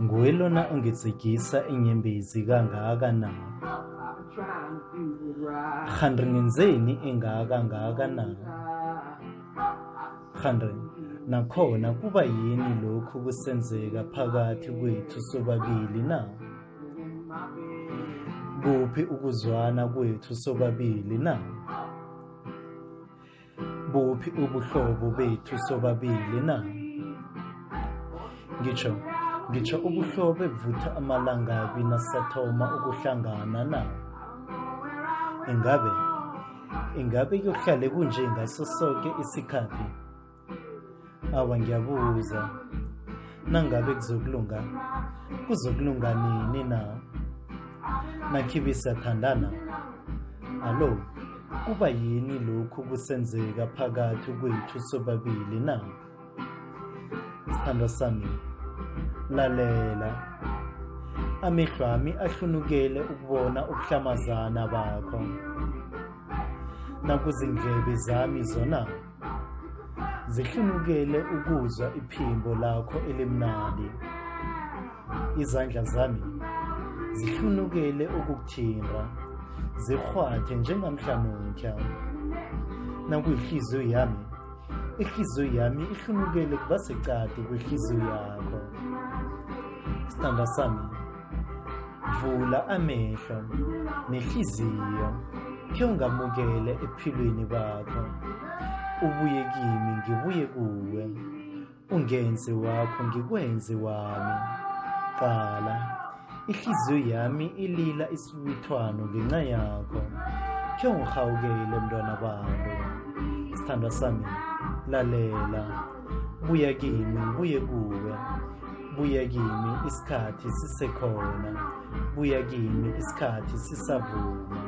Nguwe lona ongitsikisa inyembezi kangaka na? Khandri ngenzeni engaka na? Khandri nakhona kuba yini lokhu kusenzeka phakathi kwethu sobabili na? Kuphi ukuzwana kwethu sobabili na? Buphi ubuhlobo bethu sobabili na? Ngitsho ubuhlobo buvutha amalangabi nasathoma ukuhlangana na? Ingabe kuyohlale kunje ngaso sonke isikhathi? Awa ngiyabuza, nangabe kuzokulunga nini na? Nakhibe siyathandana? Alo, kuba yini lokhu kusenzeka phakathi kwethu sobabili na? Sithandwa sami, lalela. Amehlo ami ahlunukele ukubona ukuhlamazana bakho. Nakuzindlebe zami zona zihlunukele ukuzwa iphimbo lakho elimnandi. Izandla zami zihlunukele ukukuthinta, zirhwathe njengamhlanutya. Nakuyihliziyo yami, ihliziyo yami ihlunukele kuba seqadi kwehliziyo yakho. Sithandwa sami, vula amehlo nehliziyo khe ungamukele ephilweni bakho. Ubuye kimi ngibuye kuwe, ungenze wakho ngikwenze wami. Qala, ihliziyo yami ilila isibithwano ngenxa yakho. Khe ungihawukele mntwana bantu. Sithandwa sami, lalela. Buya kimi ngibuye kuwe. Buya kimi isikhathi sisekhona. Buya kimi isikhathi sisavuma.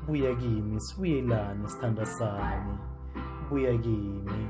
Buya kimi sibuyelane sithandwa sami. Buya kimi.